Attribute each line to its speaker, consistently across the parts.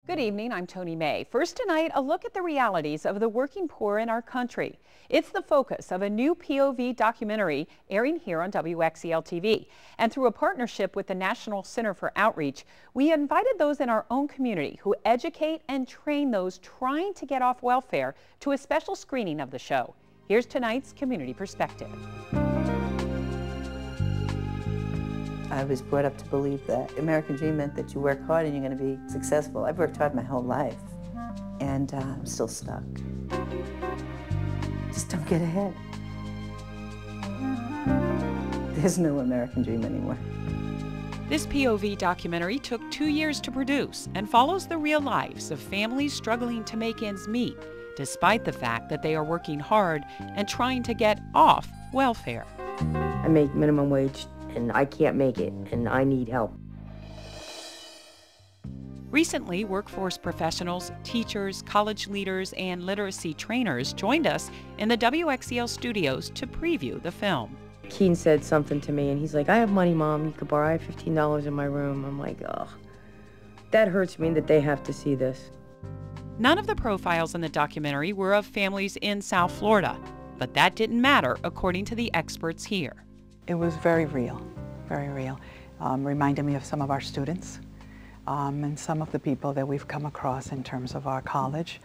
Speaker 1: Good evening, I'm Tony May. First tonight, a look at the realities of the working poor in our country. It's the focus of a new POV documentary airing here on WXEL TV. And through a partnership with the National Center for Outreach, we invited those in our own community who educate and train those trying to get off welfare to a special screening of the show. Here's tonight's Community Perspective.
Speaker 2: I was brought up to believe that American dream meant that you work hard and you're going to be successful. I've worked hard my whole life, and I'm still stuck. Just don't get ahead. There's no American dream anymore.
Speaker 1: This POV documentary took 2 years to produce and follows the real lives of families struggling to make ends meet, despite the fact that they are working hard and trying to get off welfare.
Speaker 3: I make minimum wage and I can't make it, and I need help.
Speaker 1: Recently, workforce professionals, teachers, college leaders, and literacy trainers joined us in the WXEL studios to preview the film.
Speaker 3: Keen said something to me, and he's like, "I have money, Mom. You could borrow. I have $15 in my room." I'm like, ugh. That hurts me that they have to see this.
Speaker 1: None of the profiles in the documentary were of families in South Florida, but that didn't matter according to the experts here.
Speaker 4: It was very real, very real. Reminded me of some of our students and some of the people that we've come across in terms of our college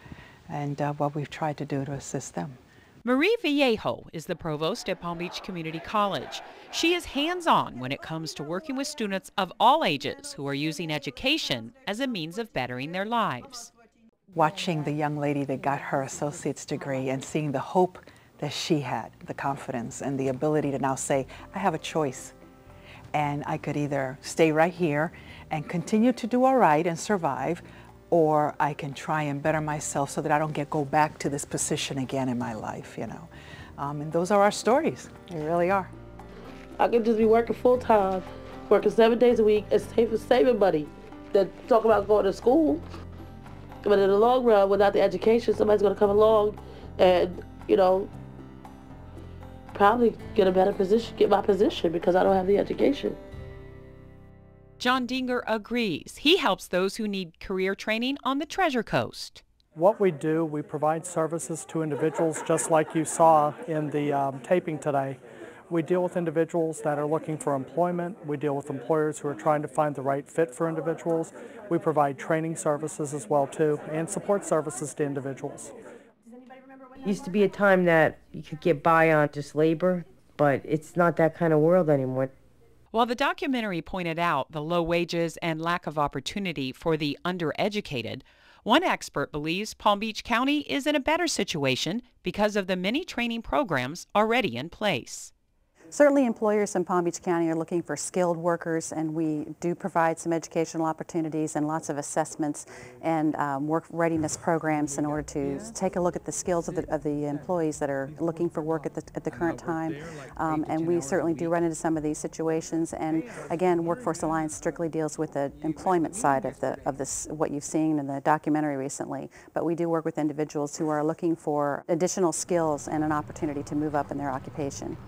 Speaker 4: and what we've tried to do to assist them.
Speaker 1: Marie Vallejo is the provost at Palm Beach Community College. She is hands-on when it comes to working with students of all ages who are using education as a means of bettering their lives.
Speaker 4: Watching the young lady that got her associate's degree and seeing the hope that she had, the confidence and the ability to now say, I have a choice. And I could either stay right here and continue to do all right and survive, or I can try and better myself so that I don't go back to this position again in my life, you know. And those are our stories, they really are.
Speaker 5: I could just be working full time, working 7 days a week and saving money, than talk about going to school. But in the long run, without the education, somebody's gonna come along and, you know, probably get a better position, get my position because I don't have the education.
Speaker 1: John Dinger agrees. He helps those who need career training on the Treasure Coast.
Speaker 6: What we do, we provide services to individuals just like you saw in the taping today. We deal with individuals that are looking for employment. We deal with employers who are trying to find the right fit for individuals. We provide training services as well too, and support services to individuals.
Speaker 3: Used to be a time that you could get by on just labor, but it's not that kind of world anymore.
Speaker 1: While the documentary pointed out the low wages and lack of opportunity for the undereducated, one expert believes Palm Beach County is in a better situation because of the many training programs already in place.
Speaker 7: Certainly employers in Palm Beach County are looking for skilled workers, and we do provide some educational opportunities and lots of assessments and work readiness programs in order to take a look at the skills of the employees that are looking for work at the current time. And we certainly do run into some of these situations. And again, Workforce Alliance strictly deals with the employment side of this, what you've seen in the documentary recently. But we do work with individuals who are looking for additional skills and an opportunity to move up in their occupation.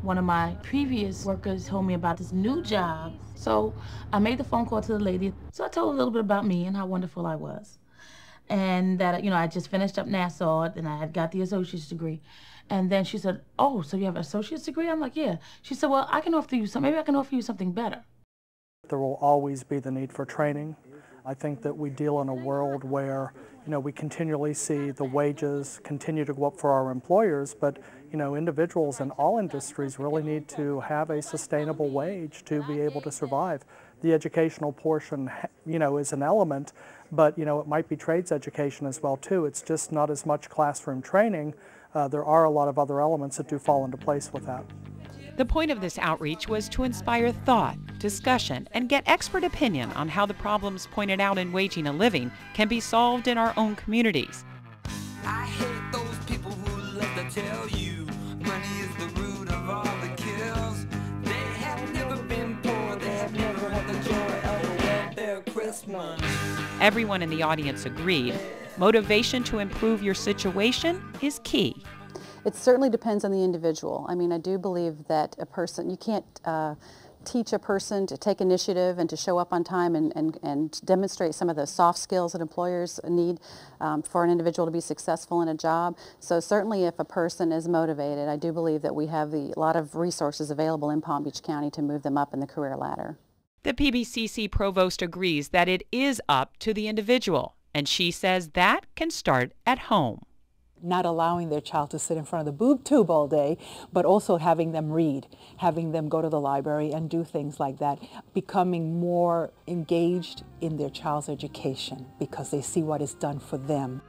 Speaker 8: One of my previous workers told me about this new job. So I made the phone call to the lady. So I told her a little bit about me and how wonderful I was. And that, you know, I just finished up Nassau and I had got the associate's degree. And then she said, "Oh, so you have an associate's degree?" I'm like, "Yeah." She said, "Well, I can offer you maybe I can offer you something better."
Speaker 6: There will always be the need for training. I think that we deal in a world where, you know, we continually see the wages continue to go up for our employers, but, you know, individuals in all industries really need to have a sustainable wage to be able to survive. The educational portion, you know, is an element, but, you know, it might be trades education as well too. It's just not as much classroom training. There are a lot of other elements that do fall into place with that.
Speaker 1: The point of this outreach was to inspire thought, discussion, and get expert opinion on how the problems pointed out in Waging a Living can be solved in our own communities.
Speaker 9: I hate those people who love to tell you money is the root of all the kills. They have never been poor, they have never had the joy of a welfare Christmas.
Speaker 1: Everyone in the audience agreed. Motivation to improve your situation is key.
Speaker 7: It certainly depends on the individual. I mean, I do believe that a person, you can't teach a person to take initiative and to show up on time and demonstrate some of the soft skills that employers need for an individual to be successful in a job. So certainly if a person is motivated, I do believe that we have a lot of resources available in Palm Beach County to move them up in the career ladder.
Speaker 1: The PBCC provost agrees that it is up to the individual, and she says that can start at home.
Speaker 4: Not allowing their child to sit in front of the boob tube all day, but also having them read, having them go to the library and do things like that, becoming more engaged in their child's education because they see what is done for them.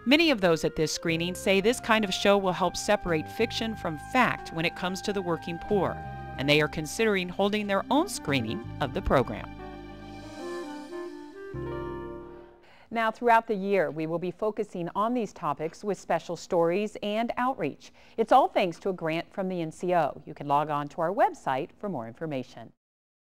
Speaker 1: Many of those at this screening say this kind of show will help separate fiction from fact when it comes to the working poor, and they are considering holding their own screening of the program. Now, throughout the year, we will be focusing on these topics with special stories and outreach. It's all thanks to a grant from the NCO. You can log on to our website for more information.